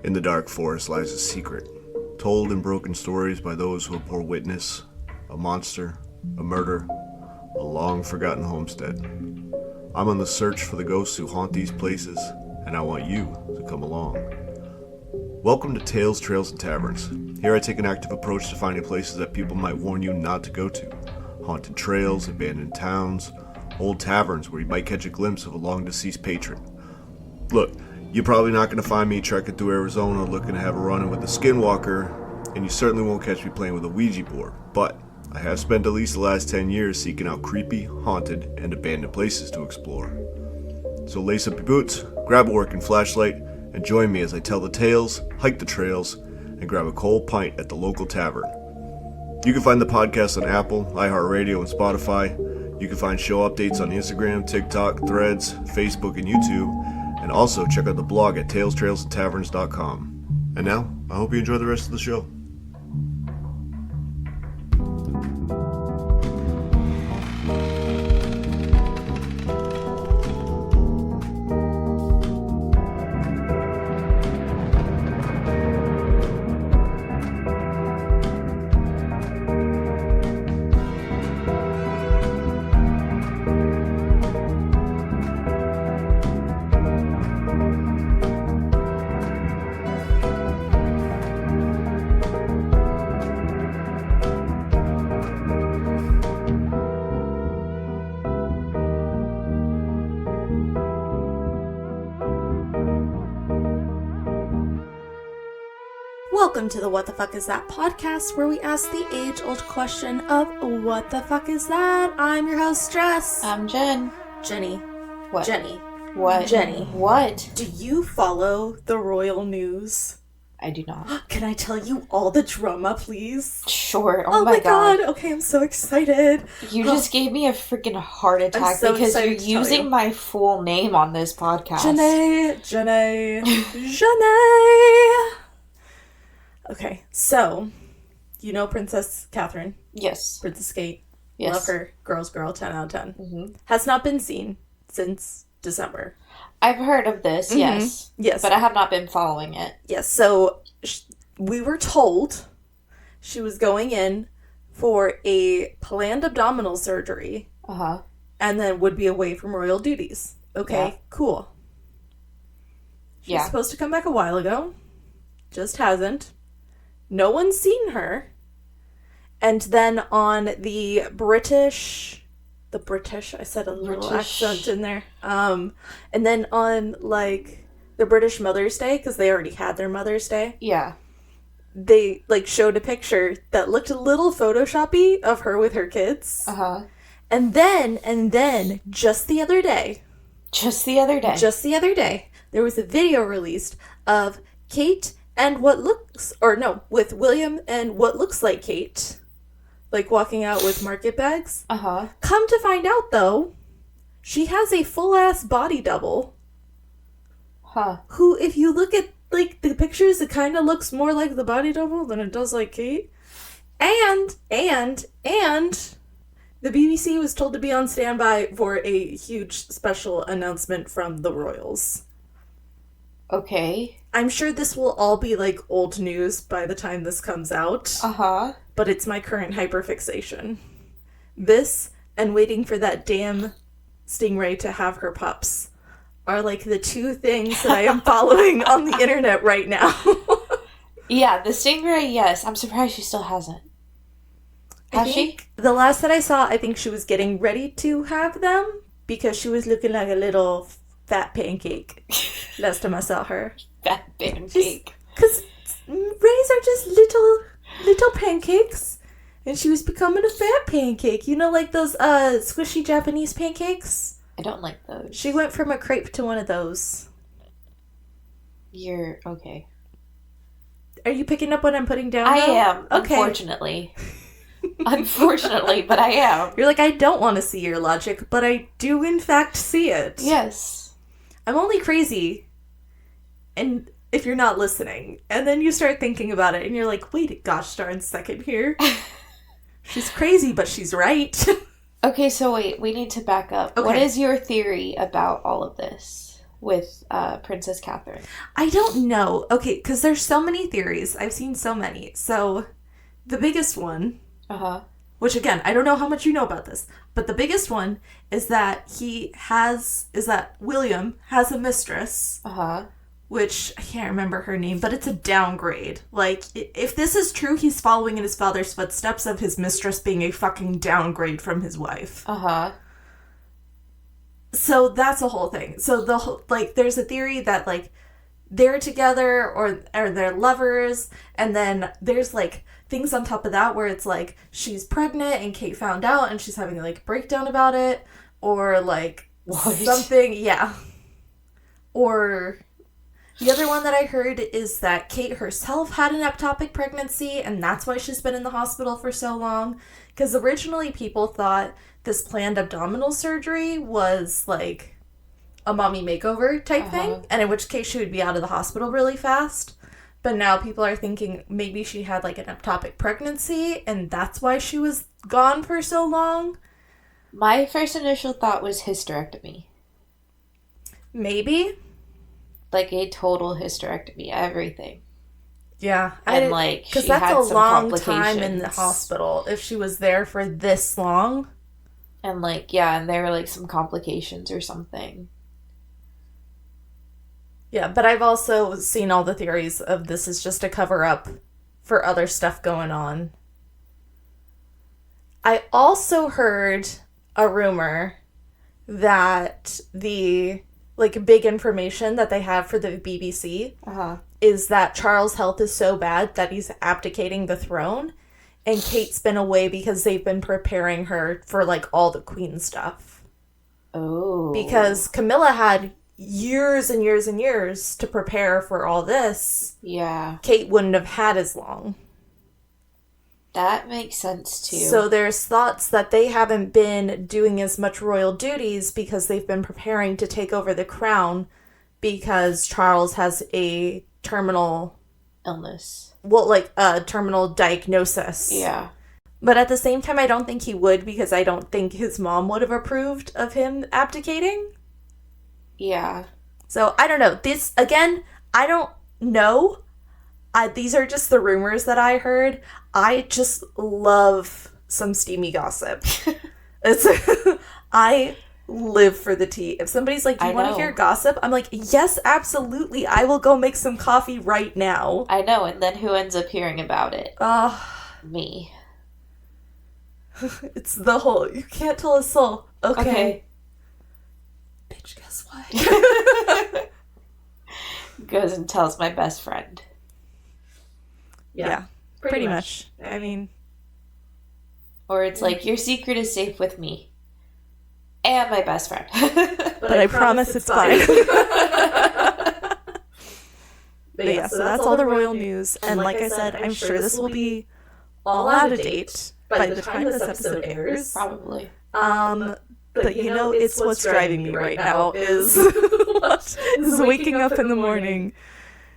In the dark forest lies a secret, told in broken stories by those who bore witness, a monster, a murder, a long-forgotten homestead. I'm on the search for the ghosts who haunt these places, and I want you to come along. Welcome to Tales, Trails, and Taverns. Here I take an active approach to finding places that people might warn you not to go to. Haunted trails, abandoned towns, old taverns where you might catch a glimpse of a long-deceased patron. Look, you're probably not going to find me trekking through Arizona looking to have a run-in with a skinwalker, and you certainly won't catch me playing with a Ouija board, but I have spent at least the last 10 years seeking out creepy, haunted, and abandoned places to explore. So lace up your boots, grab a working flashlight, and join me as I tell the tales, hike the trails, and grab a cold pint at the local tavern. You can find the podcast on Apple, iHeartRadio, and Spotify. You can find show updates on Instagram, TikTok, Threads, Facebook, and YouTube. And also check out the blog at talestrailsandtaverns.com. And now, I hope you enjoy the rest of the show. Welcome to the What the Fuck Is That podcast, where we ask the age-old question of what the fuck is that? I'm your host, Jess. I'm Jen. Jenny. What? Jenny. What? Jenny. What? Do you follow the royal news? I do not. Can I tell you all the drama, please? Sure. Oh my god. Okay, I'm so excited. You just gave me a freaking heart attack so because you're excited to using my full name on this podcast. Jenny. Okay, so, you know Princess Catherine? Yes. Princess Kate. Yes. Love her. Girl, 10 out of 10. Mm-hmm. Has not been seen since December. I've heard of this, Mm-hmm. yes. Yes. But I have not been following it. Yes, so we were told she was going in for a planned abdominal surgery. Uh-huh. And then would be away from royal duties. Okay, Yeah. Cool. She's supposed to come back a while ago. Just hasn't. No one's seen her. And then on the British, I said a little accent in there. And then on, like, the British Mother's Day, because they already had their Mother's Day. Yeah. They, like, showed a picture that looked a little Photoshoppy of her with her kids. Uh-huh. And then, just the other day, there was a video released of Kate and with William and what looks like Kate, like walking out with market bags. Uh-huh. Come to find out, though, she has a full-ass body double. Huh. Who, if you look at, like, the pictures, it kind of looks more like the body double than it does like Kate. And the BBC was told to be on standby for a huge special announcement from the royals. Okay. I'm sure this will all be, like, old news by the time this comes out. Uh-huh. But it's my current hyperfixation. This, and waiting for that damn stingray to have her pups, are, like, the two things that I am following on the internet right now. Yeah, the stingray, yes. I'm surprised she still hasn't. Has she? The last that I saw, I think she was getting ready to have them, because she was looking like a little fat pancake last time I saw her. Fat pancake. Because rays are just little pancakes, and she was becoming a fat pancake. You know, like those squishy Japanese pancakes? I don't like those. She went from a crepe to one of those. You're okay. Are you picking up what I'm putting down, I though? am, okay. Unfortunately. Unfortunately, but I am. You're like, I don't want to see your logic, but I do in fact see it. Yes. I'm only crazy, and if you're not listening, and then you start thinking about it, and you're like, wait a gosh darn second here. She's crazy, but she's right. Okay, so wait, we need to back up. Okay. What is your theory about all of this? with Princess Catherine? I don't know. Okay, because there's so many theories. I've seen so many. So, the biggest one, which again, I don't know how much you know about this, but the biggest one is that William has a mistress, which I can't remember her name, but it's a downgrade. Like, if this is true, he's following in his father's footsteps of his mistress being a fucking downgrade from his wife. So that's a whole thing. So there's a theory that like they're together or they're lovers, and then there's like things on top of that where it's like she's pregnant and Kate found out and she's having like a breakdown about it, or like something, yeah. Or the other one that I heard is that Kate herself had an ectopic pregnancy and that's why she's been in the hospital for so long. Because originally people thought this planned abdominal surgery was like a mommy makeover type thing, and in which case she would be out of the hospital really fast. But now people are thinking maybe she had like an ectopic pregnancy and that's why she was gone for so long. My first initial thought was hysterectomy. Maybe. Like a total hysterectomy, everything. Yeah. And like, because that's a long time in the hospital if she was there for this long. And like, yeah, and there were like some complications or something. Yeah, but I've also seen all the theories of this is just a cover-up for other stuff going on. I also heard a rumor that the like big information that they have for the BBC is that Charles' health is so bad that he's abdicating the throne, and Kate's been away because they've been preparing her for like all the Queen stuff. Oh. Because Camilla had years and years and years to prepare for all this. Yeah. Kate wouldn't have had as long. That makes sense too. So there's thoughts that they haven't been doing as much royal duties because they've been preparing to take over the crown because Charles has a terminal illness. Well, like a terminal diagnosis. Yeah. But at the same time, I don't think he would because I don't think his mom would have approved of him abdicating. Yeah. So I don't know. This, again, I don't know. These are just the rumors that I heard. I just love some steamy gossip. I live for the tea. If somebody's like, do you want to hear gossip? I'm like, yes, absolutely. I will go make some coffee right now. I know. And then who ends up hearing about it? Me. It's the whole, you can't tell a soul. Okay. Bitch, guess what? Goes and tells my best friend. Yeah, pretty much. I mean. Or it's like, your secret is safe with me. And my best friend. but I promise it's fine. But yeah, so that's all the royal news. And like I said, I'm sure this will be all out of date by the time this episode airs. Probably. But you know, it's what's driving me right now is waking up in the morning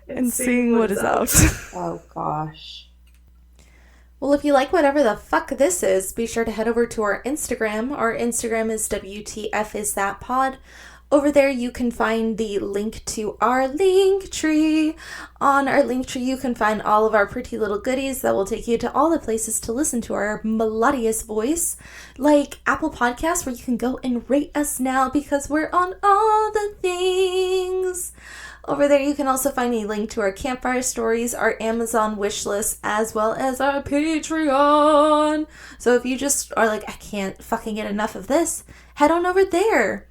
and seeing what is out. Oh gosh. Well, if you like whatever the fuck this is, be sure to head over to our Instagram. Our Instagram is WTFisthatpod. Over there, you can find the link to our link tree. On our link tree, you can find all of our pretty little goodies that will take you to all the places to listen to our melodious voice, like Apple Podcasts, where you can go and rate us now because we're on all the things. Over there, you can also find a link to our campfire stories, our Amazon wish list, as well as our Patreon. So if you just are like, I can't fucking get enough of this, head on over there.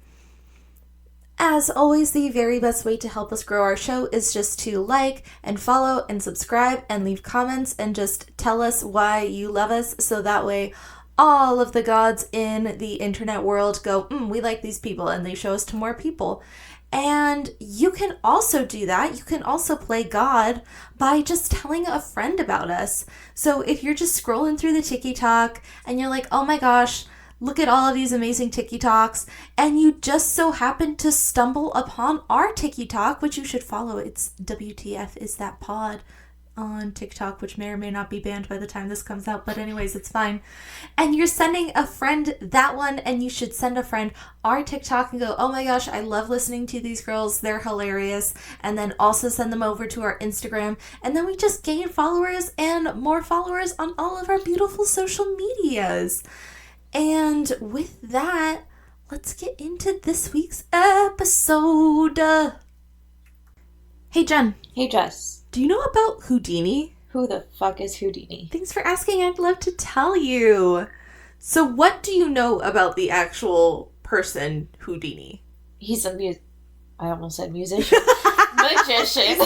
As always, the very best way to help us grow our show is just to like and follow and subscribe and leave comments and just tell us why you love us, so that way all of the gods in the internet world go, we like these people, and they show us to more people. And you can also do that. You can also play God by just telling a friend about us. So if you're just scrolling through the TikTok and you're like, oh my gosh, look at all of these amazing TikToks, and you just so happen to stumble upon our TikTok, which you should follow. It's WTF is that pod on TikTok, which may or may not be banned by the time this comes out, but anyways, it's fine. And you're sending a friend that one, and you should send a friend our TikTok and go, oh my gosh, I love listening to these girls, they're hilarious. And then also send them over to our Instagram, and then we just gain followers and more followers on all of our beautiful social medias. And with that, let's get into this week's episode. Hey Jen. Hey Jess. Do you know about Houdini? Who the fuck is Houdini? Thanks for asking. I'd love to tell you. So what do you know about the actual person Houdini? He's a I almost said musician. Magician.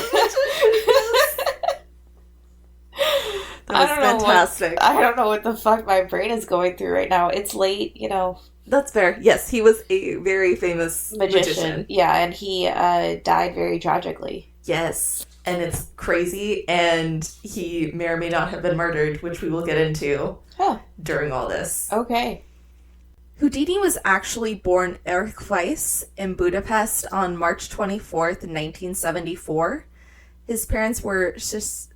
That was fantastic. I don't know what the fuck my brain is going through right now. It's late, you know. That's fair. Yes, he was a very famous magician. Yeah, and he died very tragically. Yes, and it's crazy, and he may or may not have been murdered, which we will get into during all this. Okay. Houdini was actually born Erich Weiss in Budapest on March 24th, 1974. His parents were Cecilia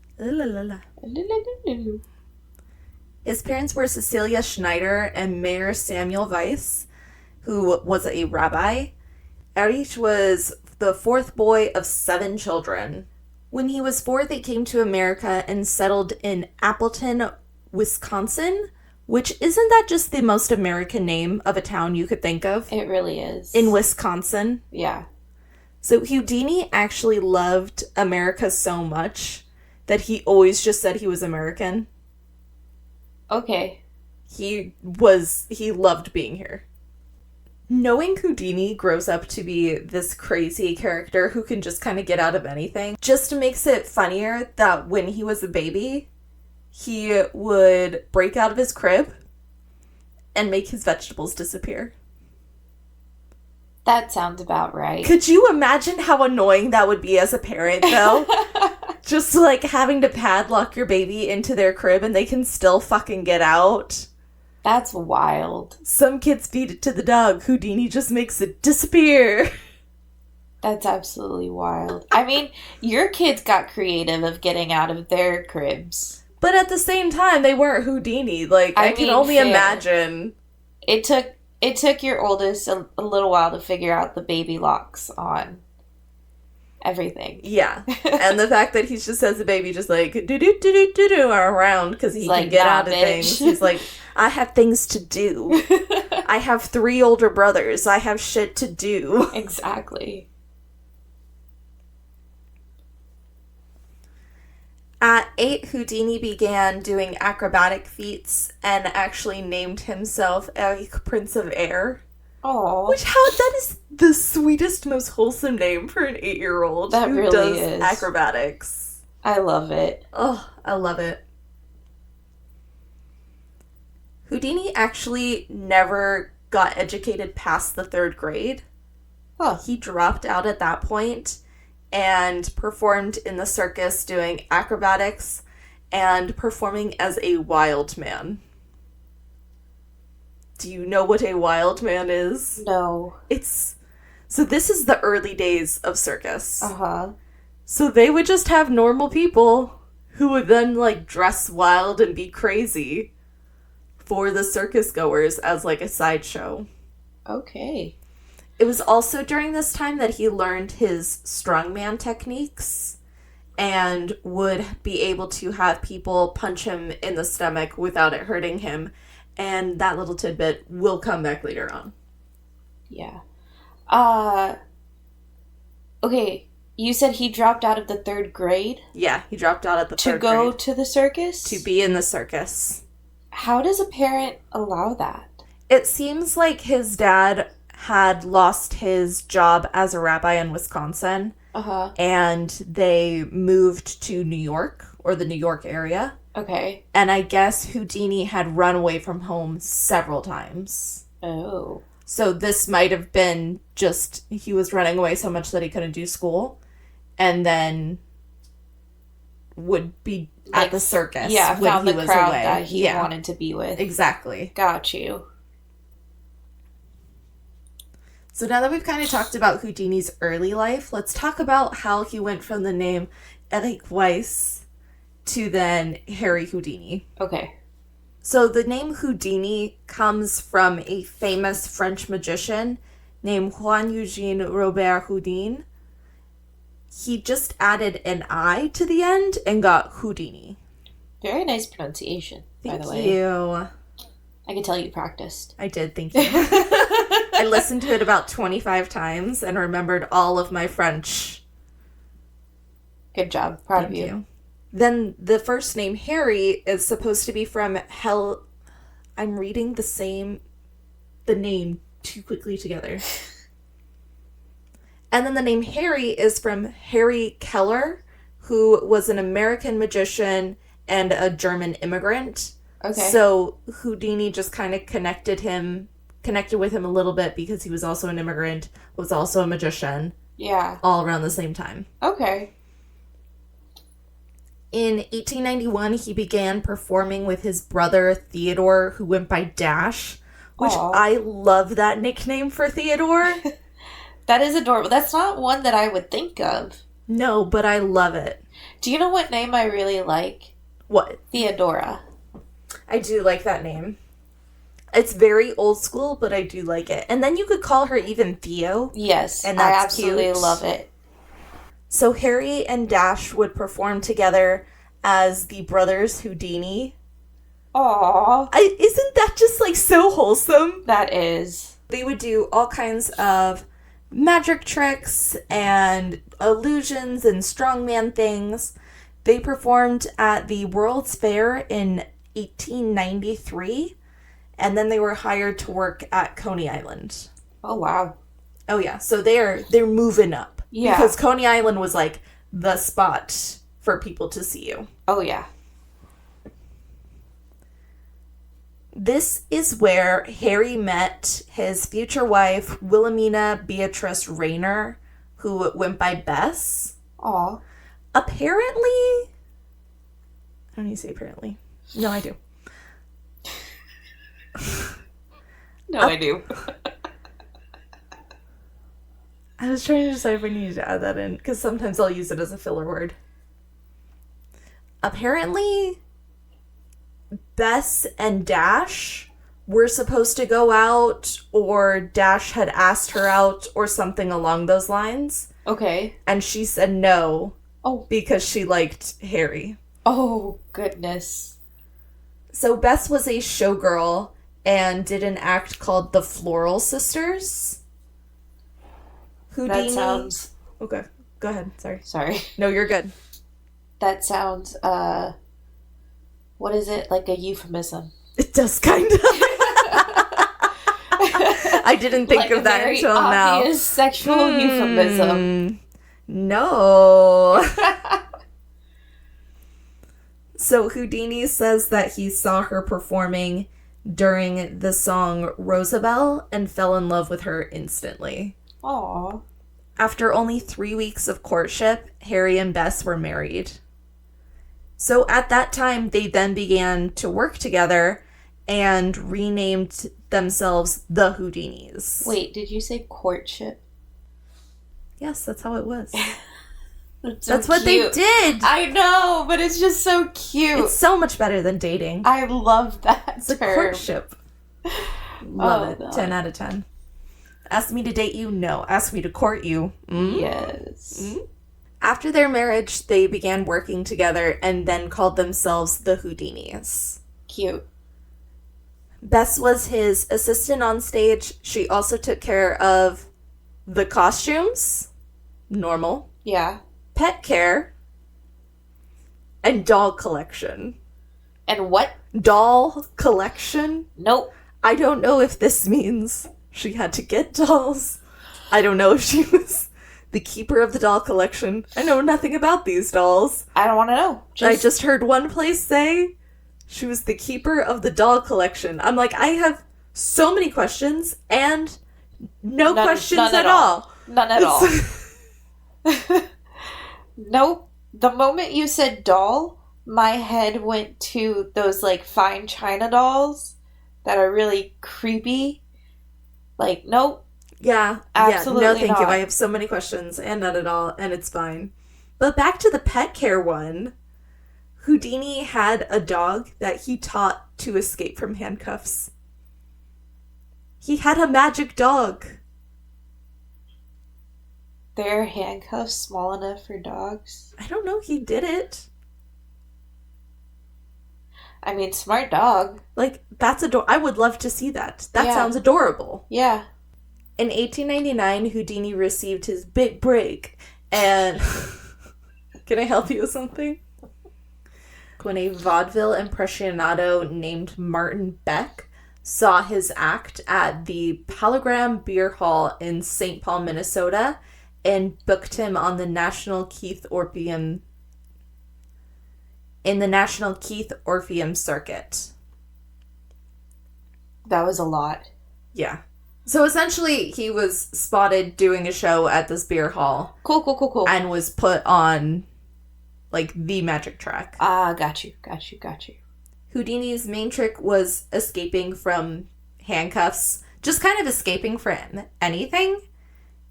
Schneider and Mayer Samuel Weiss, who was a rabbi. Erich was the fourth boy of 7 children. When he was 4, they came to America and settled in Appleton, Wisconsin, which isn't that just the most American name of a town you could think of? It really is. In Wisconsin. Yeah. So Houdini actually loved America so much that he always just said he was American. Okay. He loved being here. Knowing Houdini grows up to be this crazy character who can just kind of get out of anything just makes it funnier that when he was a baby, he would break out of his crib and make his vegetables disappear. That sounds about right. Could you imagine how annoying that would be as a parent, though? Just like having to padlock your baby into their crib and they can still fucking get out. That's wild. Some kids feed it to the dog. Houdini just makes it disappear. That's absolutely wild. I mean, your kids got creative of getting out of their cribs. But at the same time, they weren't Houdini. Like, I can only imagine. It took your oldest a little while to figure out the baby locks on everything. Yeah. And the fact that he just says the baby just like do-do-do-do-do-do around because he can get out of things. He's like, I have things to do. I have 3 older brothers. I have shit to do. Exactly. At 8, Houdini began doing acrobatic feats and actually named himself Eric Prince of Air. Oh, that is the sweetest, most wholesome name for an 8-year-old who really does acrobatics. I love it. Oh, I love it. Houdini actually never got educated past the 3rd grade. Huh. He dropped out at that point and performed in the circus doing acrobatics and performing as a wild man. Do you know what a wild man is? No. So this is the early days of circus. Uh-huh. So they would just have normal people who would then, like, dress wild and be crazy for the circus goers as, like, a sideshow. Okay. It was also during this time that he learned his strongman techniques and would be able to have people punch him in the stomach without it hurting him. And that little tidbit will come back later on. Yeah. Okay, you said he dropped out of the 3rd grade? Yeah, he dropped out at the 3rd grade. To go to the circus? To be in the circus. How does a parent allow that? It seems like his dad had lost his job as a rabbi in Wisconsin. Uh-huh. And they moved to New York, or the New York area. Okay. And I guess Houdini had run away from home several times. Oh. So this might have been just he was running away so much that he couldn't do school. And then would be at the circus when found he the was crowd away. that he wanted to be with. Exactly. Got you. So now that we've kind of talked about Houdini's early life, let's talk about how he went from the name Eric Weiss to then Harry Houdini. Okay. So the name Houdini comes from a famous French magician named Juan Eugène Robert Houdin. He just added an I to the end and got Houdini. Very nice pronunciation, by the way. Thank you. I can tell you practiced. I did, thank you. I listened to it about 25 times and remembered all of my French. Good job. Proud of you. Then the first name, Harry, is supposed to be from I'm reading the name too quickly together. And then the name Harry is from Harry Keller, who was an American magician and a German immigrant. Okay. So Houdini just kind of connected with him a little bit because he was also an immigrant, was also a magician. Yeah. All around the same time. Okay. In 1891, he began performing with his brother Theodore, who went by Dash, which I love that nickname for Theodore. That is adorable. That's not one that I would think of. No, but I love it. Do you know what name I really like? What? Theodora. I do like that name. It's very old school, but I do like it. And then you could call her even Theo. Yes, and that's I absolutely cute. love it. So Harry and Dash would perform together as the brothers Houdini. Aww. Isn't that just like so wholesome? That is. They would do all kinds of magic tricks and illusions and strongman things. They performed at the World's Fair in 1893, and then they were hired to work at Coney Island. Oh, wow. Oh, yeah. So they're moving up. Yeah. Because Coney Island was like the spot for people to see you. Oh, yeah. This is where Harry met his future wife, Wilhelmina Beatrice Rayner, who went by Bess. Aw. Apparently... I don't need to say apparently. No, I do. No, I do. I was trying to decide if I needed to add that in, because sometimes I'll use it as a filler word. Apparently, Bess and Dash were supposed to go out, or Dash had asked her out, or something along those lines. Okay. And she said no. Oh. Because she liked Harry. Oh, goodness. So Bess was a showgirl and did an act called the Floral Sisters. Houdini... That sounds... Okay, go ahead. Sorry. No, you're good. That sounds, what is it? Like a euphemism. It does kind of. I didn't think like of that until now. Like a very obvious sexual euphemism. No. So Houdini says that he saw her performing during the song Rosabelle and fell in love with her instantly. Aww. After only 3 weeks of courtship, Harry and Bess were married. So at that time, they then began to work together and renamed themselves the Houdinis. Wait, did you say courtship? Yes, that's how it was. That's what they did. I know, but it's just so cute. It's so much better than dating. I love that It's a term. courtship. Love it. God. 10 out of 10. Ask me to date you? No. Ask me to court you? Mm? Yes. Mm? After their marriage, they began working together and then called themselves the Houdinis. Cute. Bess was his assistant on stage. She also took care of the costumes. Normal. Yeah. Pet care. And doll collection. And what? Doll collection? Nope. I don't know if this means she had to get dolls. I don't know if she was the keeper of the doll collection. I know nothing about these dolls. I don't want to know. I just heard one place say she was the keeper of the doll collection. I'm like, I have so many questions and none questions at all. None at all. Nope. The moment you said doll, my head went to those like fine china dolls that are really creepy. Like, nope. Yeah. Absolutely no, thank not. you. I have so many questions and none at all, and it's fine. But back to the pet care one. Houdini had a dog that he taught to escape from handcuffs. He had a magic dog. There are handcuffs small enough for dogs? I don't know, he did it. I mean, smart dog. Like, that's I would love to see that. That Yeah. sounds adorable. Yeah. In 1899, Houdini received his big break, and... Can I help you with something? When a vaudeville impressionado named Martin Beck saw his act at the Palagram Beer Hall in St. Paul, Minnesota, and booked him on the National Keith Orpheum circuit. That was a lot. Yeah. So essentially, he was spotted doing a show at this beer hall. Cool. And was put on, like, the magic track. Got you. Houdini's main trick was escaping from handcuffs. Just kind of escaping from anything.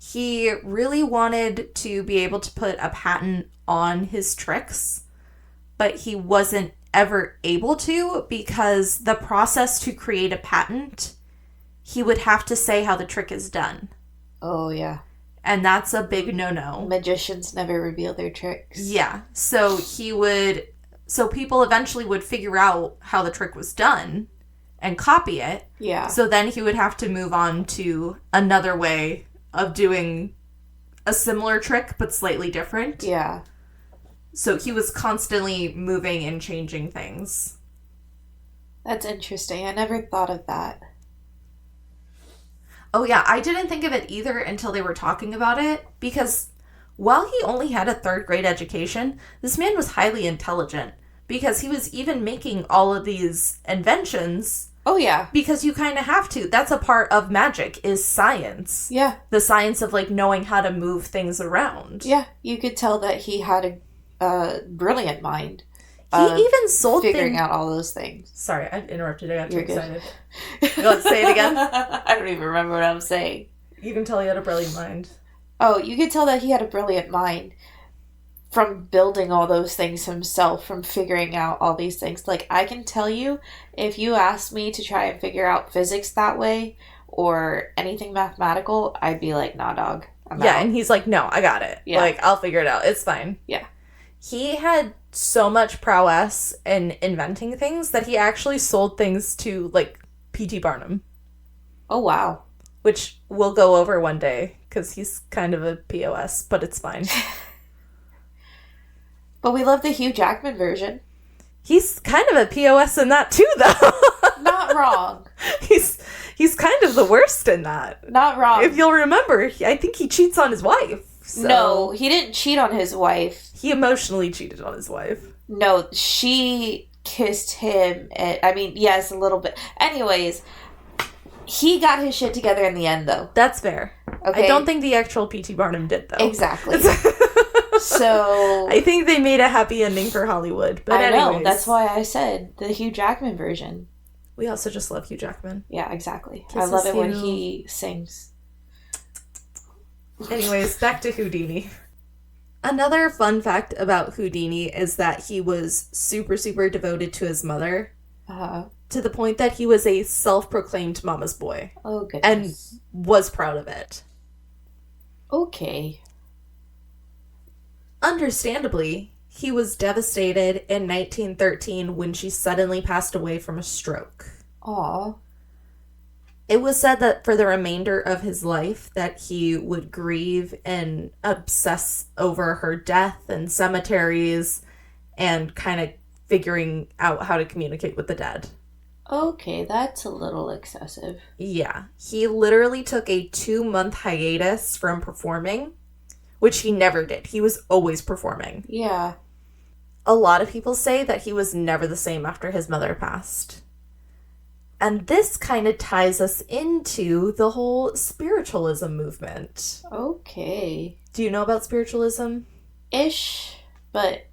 He really wanted to be able to put a patent on his tricks, but he wasn't ever able to because the process to create a patent, he would have to say how the trick is done. Oh, yeah. And that's a big no-no. Magicians never reveal their tricks. Yeah. So people eventually would figure out how the trick was done and copy it. Yeah. So then he would have to move on to another way of doing a similar trick, but slightly different. Yeah. So he was constantly moving and changing things. That's interesting. I never thought of that. Oh yeah, I didn't think of it either until they were talking about it, because while he only had a 3rd grade education, this man was highly intelligent, because he was even making all of these inventions. Oh yeah. Because you kind of have to. That's a part of magic, is science. Yeah. The science of, like, knowing how to move things around. Yeah, you could tell that he had a brilliant mind. He even sold figuring out all those things. Sorry, I interrupted. I got too You're good. excited. You want to say it again? I don't even remember what I'm saying. You can tell he had a brilliant mind. Oh, you could tell that he had a brilliant mind from building all those things himself, from figuring out all these things. Like, I can tell you, if you asked me to try and figure out physics that way, or anything mathematical, I'd be like, nah, dog. I'm out. And he's like, no, I got it. Yeah. Like, I'll figure it out. It's fine. Yeah. He had so much prowess in inventing things that he actually sold things to, like, P.T. Barnum. Oh, wow. Which we'll go over one day, because he's kind of a POS, but it's fine. But we love the Hugh Jackman version. He's kind of a POS in that, too, though. Not wrong. He's kind of the worst in that. Not wrong. If you'll remember, I think he cheats on his wife. So. No, he didn't cheat on his wife. He emotionally cheated on his wife. No, she kissed him. Yes, a little bit. Anyways, he got his shit together in the end, though. That's fair. Okay. I don't think the actual P.T. Barnum did, though. Exactly. So I think they made a happy ending for Hollywood. But I anyways, know. That's why I said the Hugh Jackman version. We also just love Hugh Jackman. Yeah, exactly. Kisses I love it when you. he sings. Anyways, back to Houdini. Another fun fact about Houdini is that he was super, super devoted to his mother. To the point that he was a self-proclaimed mama's boy. Oh, goodness. And was proud of it. Okay. Understandably, he was devastated in 1913 when she suddenly passed away from a stroke. Aw. It was said that for the remainder of his life that he would grieve and obsess over her death and cemeteries and kind of figuring out how to communicate with the dead. Okay, that's a little excessive. Yeah. He literally took a 2-month hiatus from performing, which he never did. He was always performing. Yeah. A lot of people say that he was never the same after his mother passed. And this kind of ties us into the whole spiritualism movement. Okay. Do you know about spiritualism? Ish, but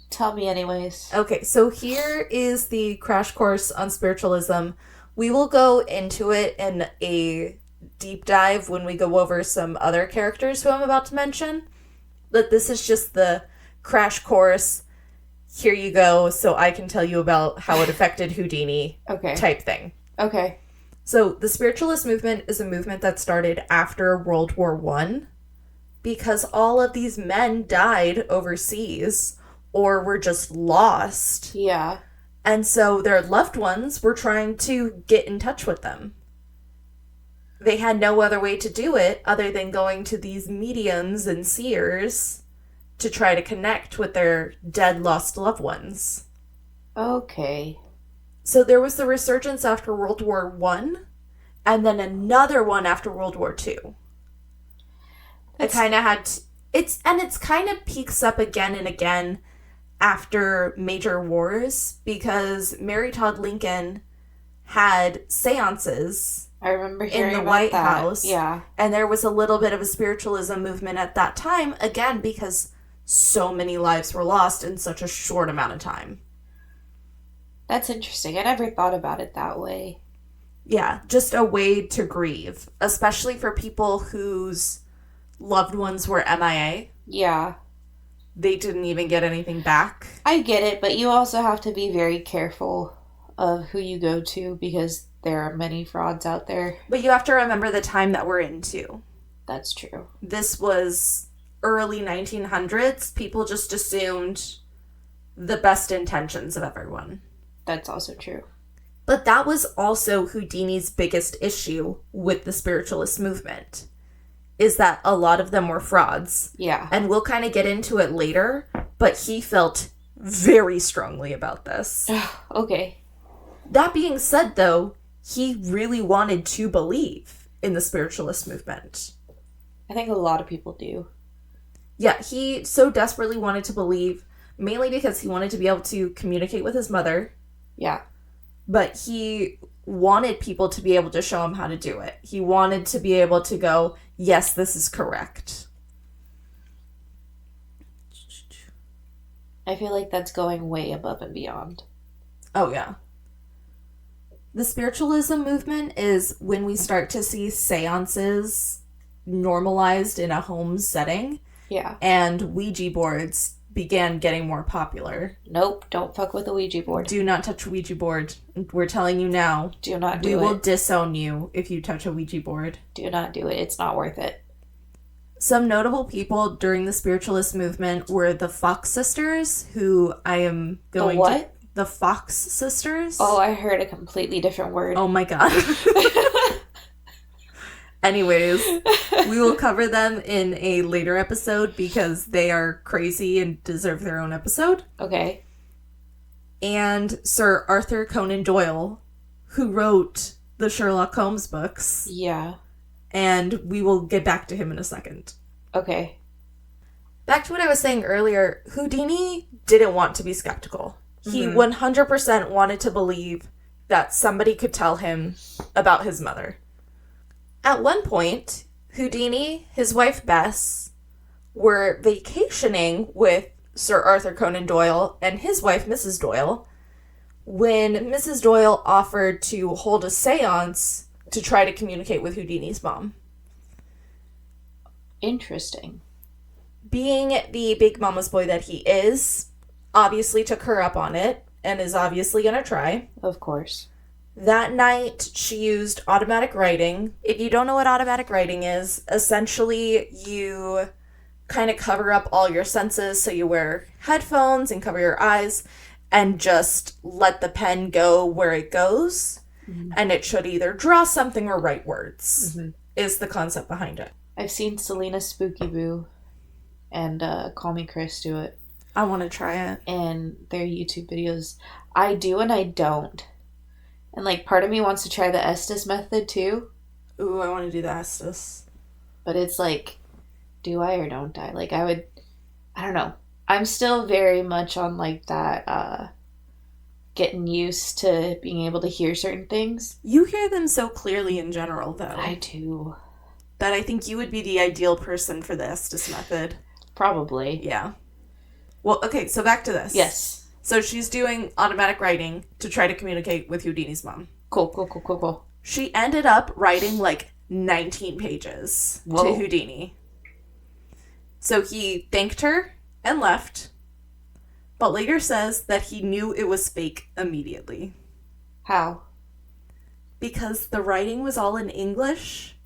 tell me anyways. Okay, so here is the crash course on spiritualism. We will go into it in a deep dive when we go over some other characters who I'm about to mention. But this is just the crash course. here you go, so I can tell you about how it affected Houdini type thing. Okay. So the spiritualist movement is a movement that started after World War I because all of these men died overseas or were just lost. Yeah. And so their loved ones were trying to get in touch with them. They had no other way to do it other than going to these mediums and seers to try to connect with their dead, lost loved ones. Okay. So there was the resurgence after World War I, and then another one after World War II. It kind of had... It's kind of peaks up again and again after major wars, because Mary Todd Lincoln had seances... I remember hearing in the about White that. House. Yeah. And there was a little bit of a spiritualism movement at that time, again, because so many lives were lost in such a short amount of time. That's interesting. I never thought about it that way. Yeah, just a way to grieve, especially for people whose loved ones were MIA. Yeah. They didn't even get anything back. I get it, but you also have to be very careful of who you go to because there are many frauds out there. But you have to remember the time that we're in, too. That's true. This was early 1900s. People just assumed the best intentions of everyone. That's also true. But that was also Houdini's biggest issue with the spiritualist movement, is that a lot of them were frauds. Yeah. And we'll kind of get into it later, but he felt very strongly about this. Okay. That being said, though, he really wanted to believe in the spiritualist movement. I think a lot of people do. Yeah, he so desperately wanted to believe, mainly because he wanted to be able to communicate with his mother. Yeah. But he wanted people to be able to show him how to do it. He wanted to be able to go, yes, this is correct. I feel like that's going way above and beyond. Oh, yeah. The spiritualism movement is when we start to see seances normalized in a home setting. Yeah. And Ouija boards began getting more popular. Nope, don't fuck with a Ouija board. Do not touch a Ouija board. We're telling you now. Do not do it. We will disown you if you touch a Ouija board. Do not do it. It's not worth it. Some notable people during the spiritualist movement were the Fox sisters, who I am going the what? The Fox sisters. Oh, I heard a completely different word. Oh my god. Anyways, we will cover them in a later episode because they are crazy and deserve their own episode. Okay. And Sir Arthur Conan Doyle, who wrote the Sherlock Holmes books. Yeah. And we will get back to him in a second. Okay. Back to what I was saying earlier, Houdini didn't want to be skeptical. He 100% wanted to believe that somebody could tell him about his mother. At one point, Houdini, his wife Bess, were vacationing with Sir Arthur Conan Doyle and his wife Mrs. Doyle when Mrs. Doyle offered to hold a seance to try to communicate with Houdini's mom. Interesting. Being the big mama's boy that he is, obviously took her up on it and is obviously going to try. Of course. That night, she used automatic writing. If you don't know what automatic writing is, essentially you kind of cover up all your senses. So you wear headphones and cover your eyes and just let the pen go where it goes. Mm-hmm. And it should either draw something or write words, is the concept behind it. I've seen Selena Spooky Boo and Call Me Chris do it. I want to try it. And their YouTube videos. I do and I don't. And, like, part of me wants to try the Estes method, too. Ooh, I want to do the Estes. But it's like, do I or don't I? Like, I don't know. I'm still very much on, like, that, getting used to being able to hear certain things. You hear them so clearly in general, though. I do. That I think you would be the ideal person for the Estes method. Probably. Yeah. Well, okay, so back to this. Yes. So she's doing automatic writing to try to communicate with Houdini's mom. Cool. She ended up writing like 19 pages to Houdini. So he thanked her and left. but later says that he knew it was fake immediately. How? Because the writing was all in English.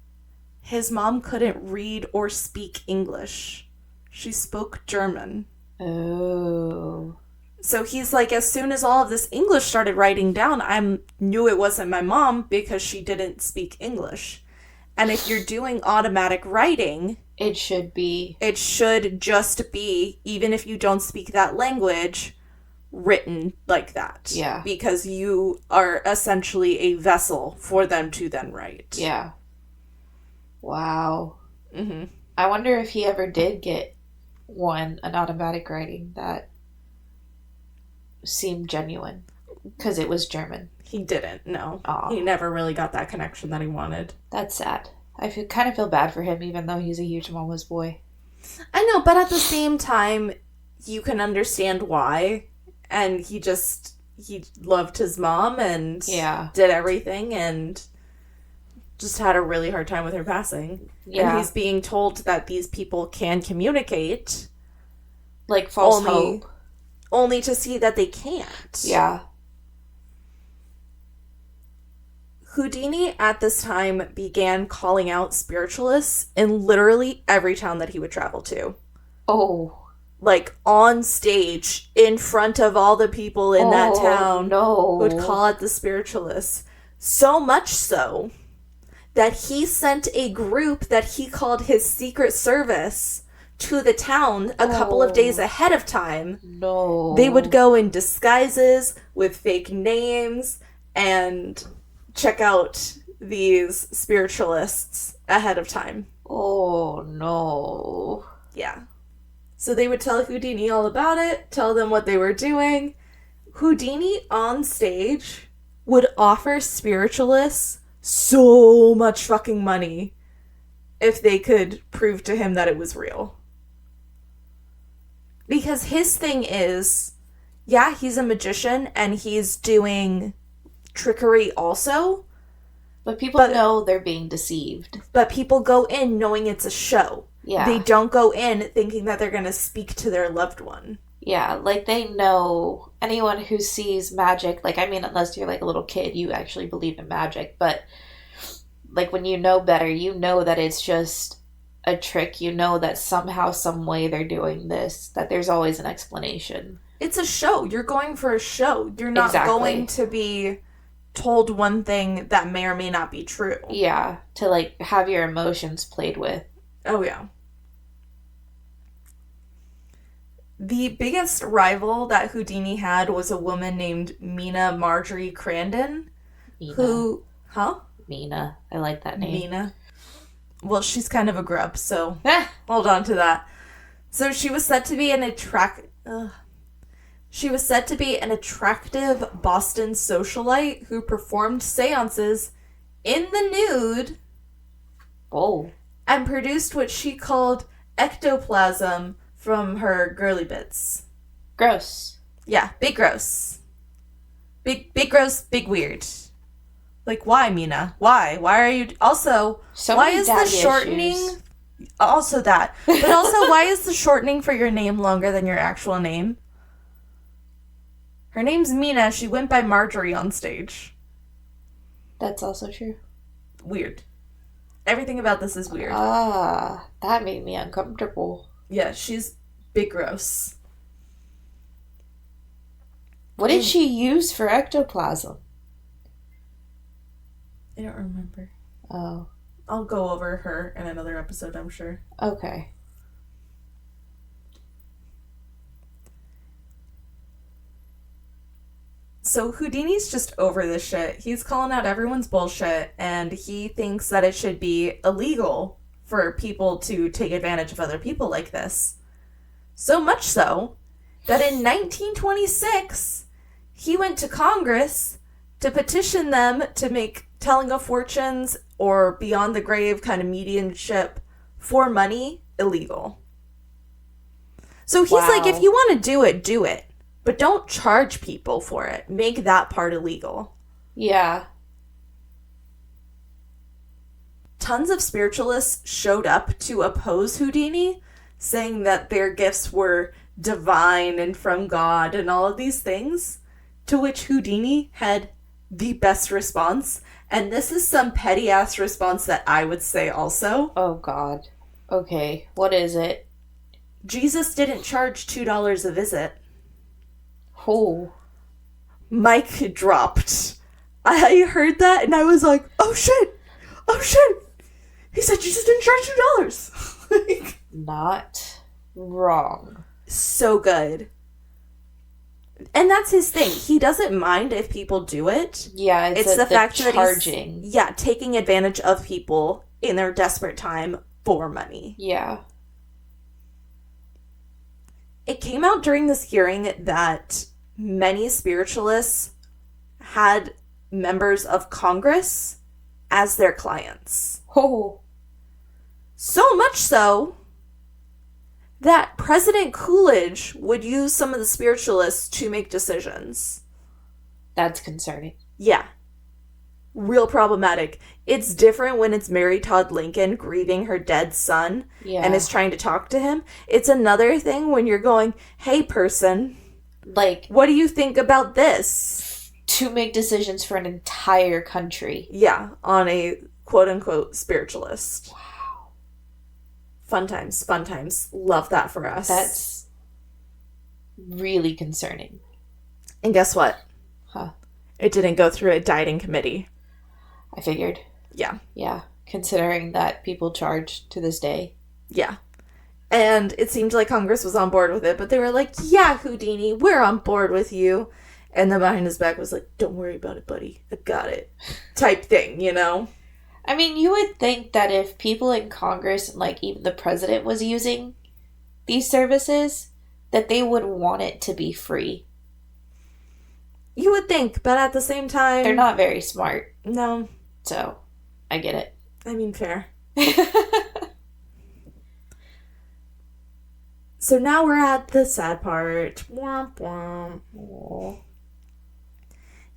His mom couldn't read or speak English. She spoke German. Oh. So he's like, as soon as all of this English started writing down, I knew it wasn't my mom because she didn't speak English. And if you're doing automatic writing, it should just be, even if you don't speak that language, written like that. Yeah. Because you are essentially a vessel for them to then write. Yeah. Wow. Mm-hmm. I wonder if he ever did get an automatic writing that seemed genuine. Because it was German. He didn't, no. Aww. He never really got that connection that he wanted. That's sad. I kind of feel bad for him, even though he's a huge mama's boy. I know, but at the same time, you can understand why. And he loved his mom and did everything and just had a really hard time with her passing. Yeah. And he's being told that these people can communicate. Like false hope. Only to see that they can't. Yeah. Houdini at this time began calling out spiritualists in literally every town that he would travel to. Oh. Like on stage, in front of all the people in that town, would call out the spiritualists. So much so that he sent a group that he called his Secret Service to the town a couple of days ahead of time. No. They would go in disguises with fake names and check out these spiritualists ahead of time. Oh, no. Yeah. So they would tell Houdini all about it, tell them what they were doing. Houdini on stage would offer spiritualists so much fucking money if they could prove to him that it was real. Because his thing is, yeah, he's a magician and he's doing trickery also. But people know they're being deceived. But people go in knowing it's a show. Yeah. They don't go in thinking that they're going to speak to their loved one. Yeah, like they know anyone who sees magic, like, I mean, unless you're like a little kid, you actually believe in magic, but like when you know better, you know that it's just a trick. You know that somehow, some way they're doing this, that there's always an explanation. It's a show. You're going for a show. You're not going to be told one thing that may or may not be true. Yeah, to like have your emotions played with. Oh, yeah. The biggest rival that Houdini had was a woman named Mina Marjorie Crandon. Mina. Huh? Mina. I like that name. Mina. Well, she's kind of a grub, so hold on to that. So she was said to be an attractive Boston socialite who performed seances in the nude. Oh. And produced what she called ectoplasm from her girly bits. Gross. Yeah, big gross. Big gross, big weird. Like, why, Mina? Why? Why are you... Also, why is the shortening... Issues. Also that. But also, why is the shortening for your name longer than your actual name? Her name's Mina. She went by Marjorie on stage. That's also true. Weird. Everything about this is weird. Ah, that made me uncomfortable. Yeah, she's big gross. What did she use for ectoplasm? I don't remember. Oh. I'll go over her in another episode, I'm sure. Okay. So Houdini's just over this shit. He's calling out everyone's bullshit, and he thinks that it should be illegal for people to take advantage of other people like this. So much so that in 1926, he went to Congress to petition them to make telling of fortunes or beyond the grave kind of mediumship for money illegal. So he's like, if you want to do it, do it. But don't charge people for it. Make that part illegal. Yeah. Tons of spiritualists showed up to oppose Houdini, saying that their gifts were divine and from God and all of these things, to which Houdini had the best response. And this is some petty-ass response that I would say also. Oh, God. Okay, what is it? Jesus didn't charge $2 a visit. Oh. Mic dropped. I heard that and I was like, oh shit! Oh shit! He said Jesus didn't charge $2. Not wrong. So good. And that's his thing. He doesn't mind if people do it. Yeah, it's the fact charging. That he's taking advantage of people in their desperate time for money. Yeah. It came out during this hearing that many spiritualists had members of Congress as their clients. Oh. So much so that President Coolidge would use some of the spiritualists to make decisions. That's concerning. Yeah. Real problematic. It's different when it's Mary Todd Lincoln grieving her dead son and is trying to talk to him. It's another thing when you're going, hey, person, like, what do you think about this? To make decisions for an entire country. Yeah, on a quote-unquote spiritualist. Wow. Fun times, fun times. Love that for us. That's really concerning. And guess what? Huh. It didn't go through a dieting committee. I figured. Yeah. Yeah. Considering that people charge to this day. Yeah. And it seemed like Congress was on board with it, but they were like, yeah, Houdini, we're on board with you. And then behind his back was like, don't worry about it, buddy. I got it. Type thing, you know? I mean, you would think that if people in Congress and, like, even the president was using these services, that they would want it to be free. You would think, but at the same time... They're not very smart. No. So, I get it. I mean, fair. So now we're at the sad part. Womp womp. Aww.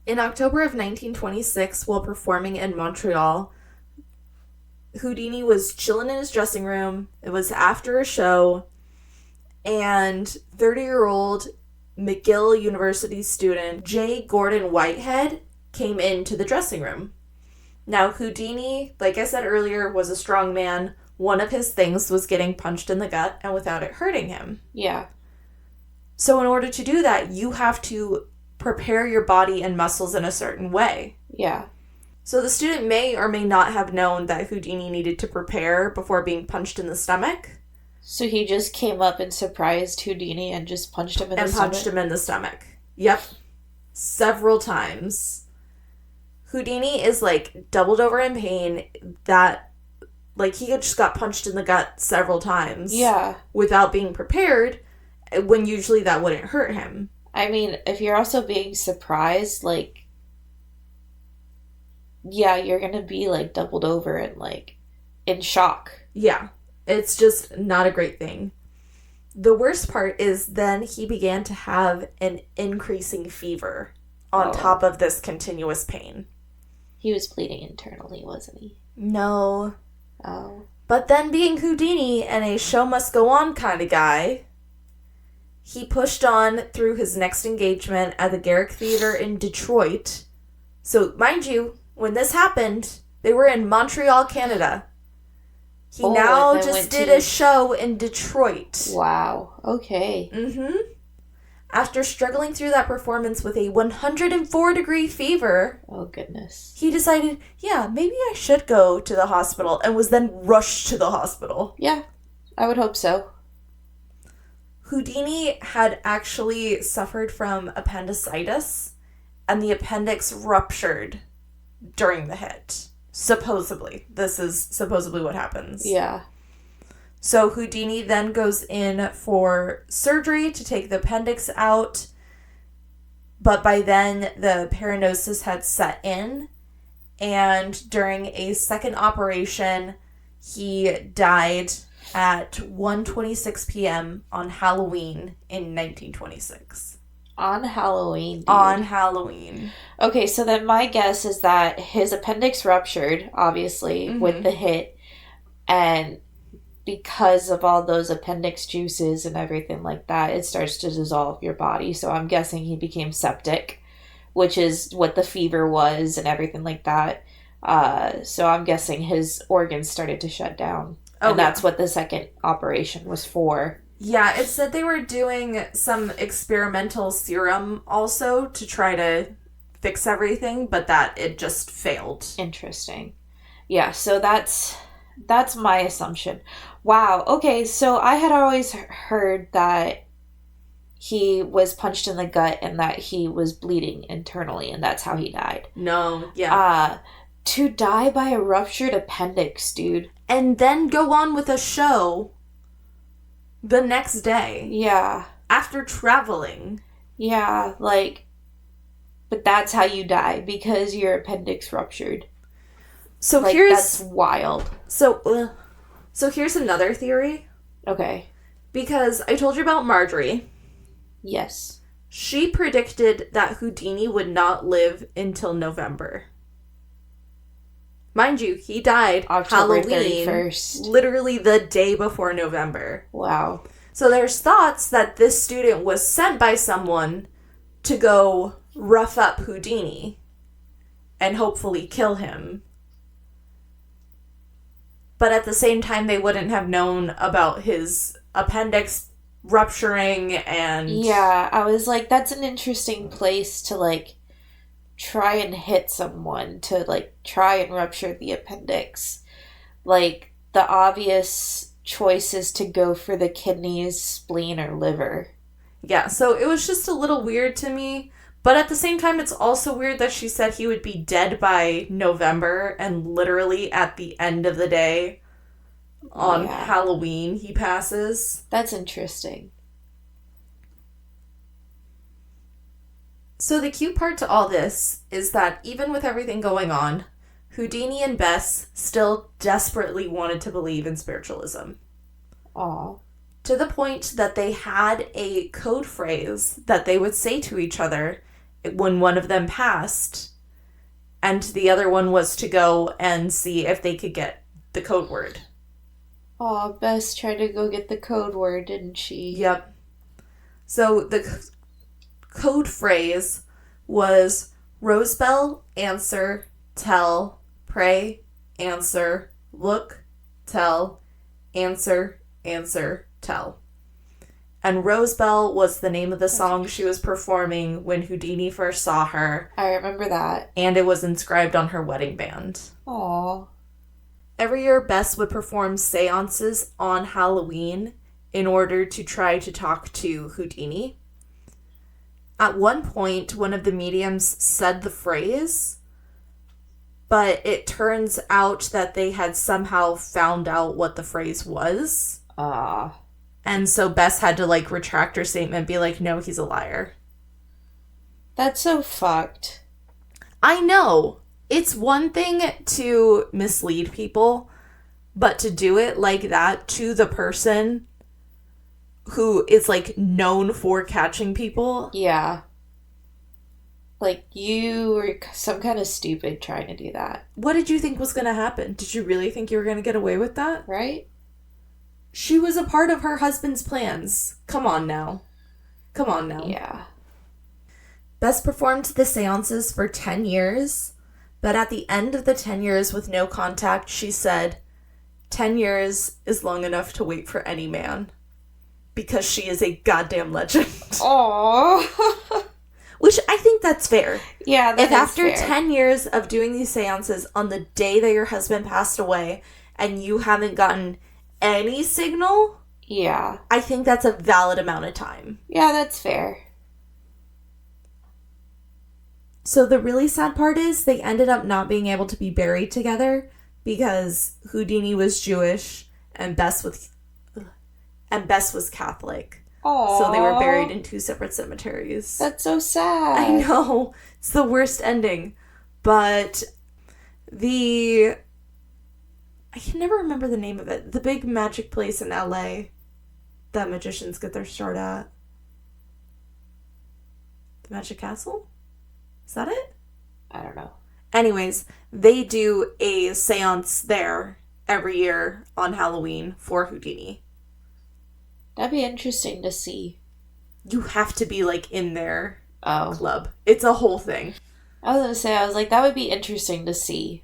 In October of 1926, while performing in Montreal, Houdini was chilling in his dressing room. It was after a show, and 30-year-old McGill University student J. Gordon Whitehead came into the dressing room. Now, Houdini, like I said earlier, was a strong man. One of his things was getting punched in the gut and without it hurting him. Yeah. So in order to do that, you have to prepare your body and muscles in a certain way. Yeah. So the student may or may not have known that Houdini needed to prepare before being punched in the stomach. So he just came up and surprised Houdini and just punched him in the stomach? And punched him in the stomach. Yep. Several times. Houdini is, like, doubled over in pain. That, like, he just got punched in the gut several times. Yeah. Without being prepared, when usually that wouldn't hurt him. I mean, if you're also being surprised, like, yeah, you're gonna be, like, doubled over and, like, in shock. Yeah. It's just not a great thing. The worst part is then he began to have an increasing fever on top of this continuous pain. He was bleeding internally, wasn't he? No. Oh. But then being Houdini and a show must go on kind of guy, he pushed on through his next engagement at the Garrick Theater in Detroit. So, mind you, when this happened, they were in Montreal, Canada. He now just did a show in Detroit. Wow. Okay. Mm-hmm. After struggling through that performance with a 104-degree fever... Oh, goodness. He decided, yeah, maybe I should go to the hospital, and was then rushed to the hospital. Yeah, I would hope so. Houdini had actually suffered from appendicitis, and the appendix ruptured during the hit. Supposedly. This is supposedly what happens. Yeah. So Houdini then goes in for surgery to take the appendix out. But by then, the paranosis had set in. And during a second operation, he died at 1:26 p.m. on Halloween in 1926. On Halloween, dude. On Halloween. Okay, so then my guess is that his appendix ruptured, obviously, with the hit. And because of all those appendix juices and everything like that, it starts to dissolve your body. So I'm guessing he became septic, which is what the fever was and everything like that. So I'm guessing his organs started to shut down. Oh, and that's what the second operation was for. Yeah, it said they were doing some experimental serum also to try to fix everything, but that it just failed. Interesting. Yeah, so that's my assumption. Wow. Okay, so I had always heard that he was punched in the gut and that he was bleeding internally, and that's how he died. No, yeah. To die by a ruptured appendix, dude. And then go on with a show the next day. Yeah. After traveling. Yeah, like, but that's how you die, because your appendix ruptured. So like, that's wild. So here's another theory. Okay. Because I told you about Marjorie. Yes. She predicted that Houdini would not live until November. Mind you, he died October Halloween, 31st. Literally the day before November. Wow. So there's thoughts that this student was sent by someone to go rough up Houdini and hopefully kill him. But at the same time, they wouldn't have known about his appendix rupturing and... Yeah, I was like, that's an interesting place to, like, try and hit someone, to, like, try and rupture the appendix. Like, the obvious choice is to go for the kidneys, spleen, or liver. Yeah, so it was just a little weird to me. But at the same time, it's also weird that she said he would be dead by November, and literally at the end of the day, on Halloween, he passes. That's interesting. So the cute part to all this is that even with everything going on, Houdini and Bess still desperately wanted to believe in spiritualism. Aw. To the point that they had a code phrase that they would say to each other when one of them passed, and the other one was to go and see if they could get the code word. Aw, Bess tried to go get the code word, didn't she? Yep. So the code phrase was Rosebell, answer, tell, pray, answer, look, tell, answer, answer, tell. And Rosebell was the name of the song she was performing when Houdini first saw her. I remember that. And it was inscribed on her wedding band. Aww. Every year, Bess would perform seances on Halloween in order to try to talk to Houdini. At one point, one of the mediums said the phrase, but it turns out that they had somehow found out what the phrase was. And so Bess had to, like, retract her statement and be like, no, he's a liar. That's so fucked. I know. It's one thing to mislead people, but to do it like that to the person who is, like, known for catching people. Yeah. Like, you were some kind of stupid trying to do that. What did you think was going to happen? Did you really think you were going to get away with that? Right? She was a part of her husband's plans. Come on now. Come on now. Yeah. Bess performed the seances for 10 years, but at the end of the 10 years with no contact, she said, 10 years is long enough to wait for any man. Because she is a goddamn legend. Aww. Which I think that's fair. Yeah, if after fair. 10 years of doing these seances on the day that your husband passed away and you haven't gotten any signal, yeah, I think that's a valid amount of time. Yeah, that's fair. So the really sad part is they ended up not being able to be buried together because Houdini was Jewish and Bess was Catholic. Aww. So they were buried in two separate cemeteries. That's so sad. I know. It's the worst ending. But I can never remember the name of it. The big magic place in LA that magicians get their start at. The Magic Castle? Is that it? I don't know. Anyways, they do a seance there every year on Halloween for Houdini. That'd be interesting to see. You have to be, like, in their club. It's a whole thing. I was gonna say, that would be interesting to see.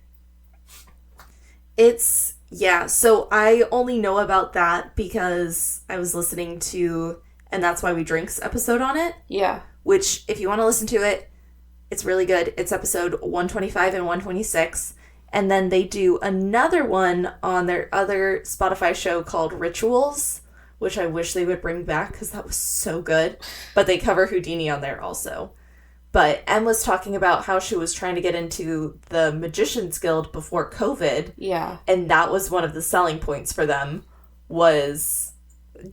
Yeah, so I only know about that because I was listening to And That's Why We Drink's episode on it. Yeah. Which, if you want to listen to it, it's really good. It's episode 125 and 126. And then they do another one on their other Spotify show called Rituals, which I wish they would bring back because that was so good. But they cover Houdini on there also. But Em was talking about how she was trying to get into the Magician's Guild before COVID. Yeah. And that was one of the selling points for them, was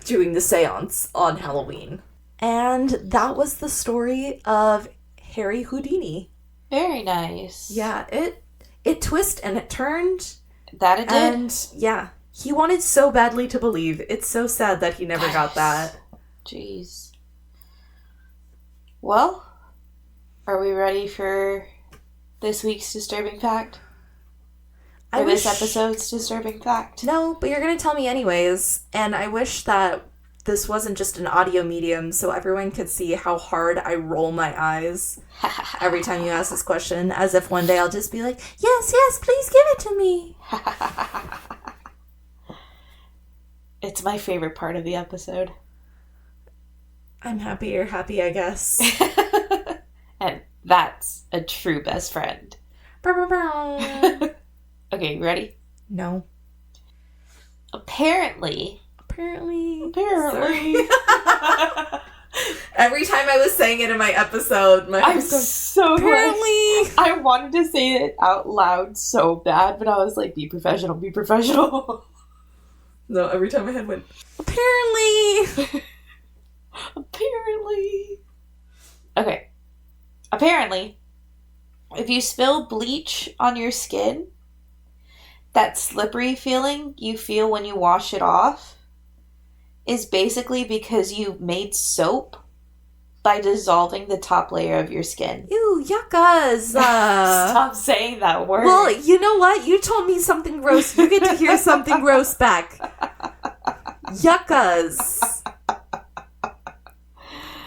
doing the seance on Halloween. And that was the story of Harry Houdini. Very nice. Yeah, it twisted and it turned. That it did. And yeah, he wanted so badly to believe. It's so sad that he never got that. Jeez. Well, are we ready for this week's disturbing fact? Or this episode's disturbing fact? No, but you're going to tell me anyways. And I wish that this wasn't just an audio medium so everyone could see how hard I roll my eyes every time you ask this question, as if one day I'll just be like, yes, please give it to me. It's my favorite part of the episode. I'm happy you're happy, I guess. And that's a true best friend. Okay, you ready? No. Apparently. Sorry. Every time I was saying it in my episode, my I'm so apparently. I wanted to say it out loud so bad, but I was like, be professional, be professional. No, every time my head went, apparently. Apparently. Okay. Apparently, if you spill bleach on your skin, that slippery feeling you feel when you wash it off is basically because you made soap by dissolving the top layer of your skin. Ew, yuckas. Stop saying that word. Well, you know what? You told me something gross. You get to hear something gross back. Yuckas.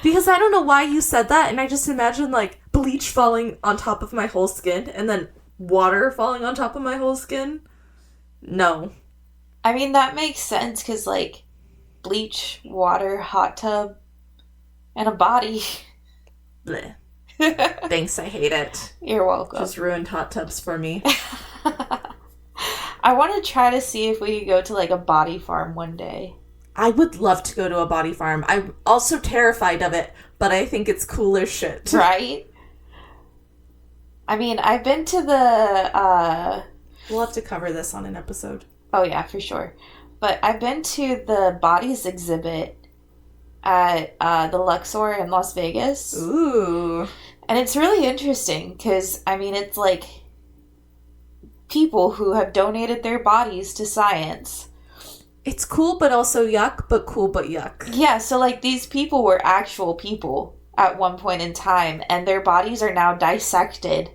Because I don't know why you said that, and I just imagine, like, bleach falling on top of my whole skin, and then water falling on top of my whole skin. No. I mean, that makes sense, because, like, bleach, water, hot tub, and a body. Bleh. Thanks, I hate it. You're welcome. Just ruined hot tubs for me. I want to try to see if we could go to, like, a body farm one day. I would love to go to a body farm. I'm also terrified of it, but I think it's cool as shit. Right? I mean, I've been to the, We'll have to cover this on an episode. Oh, yeah, for sure. But I've been to the bodies exhibit at the Luxor in Las Vegas. Ooh. And it's really interesting because, I mean, it's like people who have donated their bodies to science. It's cool, but also yuck, but cool, but yuck. Yeah, so, like, these people were actual people at one point in time, and their bodies are now dissected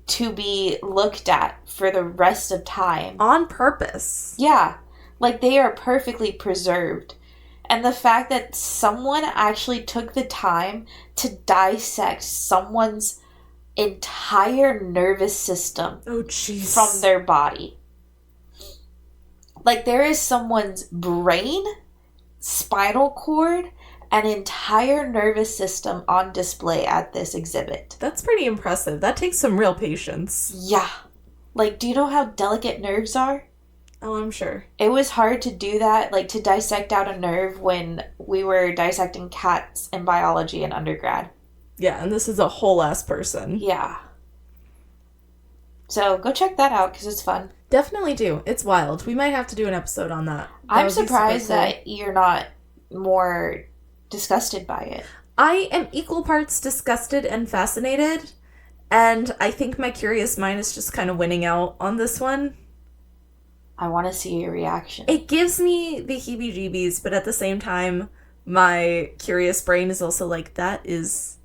to be looked at for the rest of time. On purpose. Yeah. Like, they are perfectly preserved. And the fact that someone actually took the time to dissect someone's entire nervous system from their body. Like, there is someone's brain, spinal cord, and entire nervous system on display at this exhibit. That's pretty impressive. That takes some real patience. Yeah. Like, do you know how delicate nerves are? Oh, I'm sure. It was hard to do that, like, to dissect out a nerve when we were dissecting cats in biology in undergrad. Yeah, and this is a whole-ass person. Yeah. So, go check that out, because it's fun. Definitely do. It's wild. We might have to do an episode on that. I'm surprised that you're not more disgusted by it. I am equal parts disgusted and fascinated, and I think my curious mind is just kind of winning out on this one. I want to see your reaction. It gives me the heebie-jeebies, but at the same time, my curious brain is also like, that's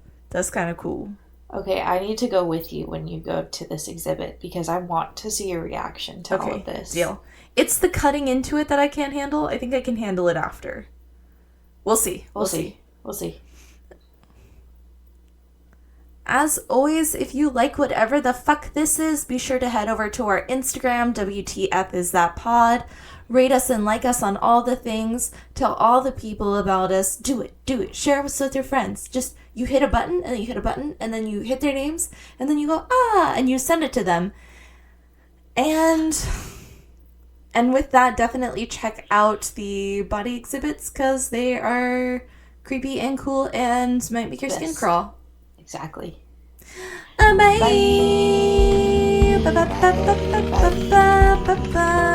kind of cool. Okay, I need to go with you when you go to this exhibit because I want to see your reaction to all of this. Deal. It's the cutting into it that I can't handle. I think I can handle it after. We'll see. We'll see. As always, if you like whatever the fuck this is, be sure to head over to our Instagram, WTF is that pod. Rate us and like us on all the things. Tell all the people about us. Do it. Share us with your friends. Just, you hit a button, and then you hit a button, and then you hit their names, and then you go, and you send it to them. And with that, definitely check out the body exhibits, because they are creepy and cool and might make your skin crawl. Exactly. Bye. Bye. Bye. Bye. Bye. Bye. Bye. Bye.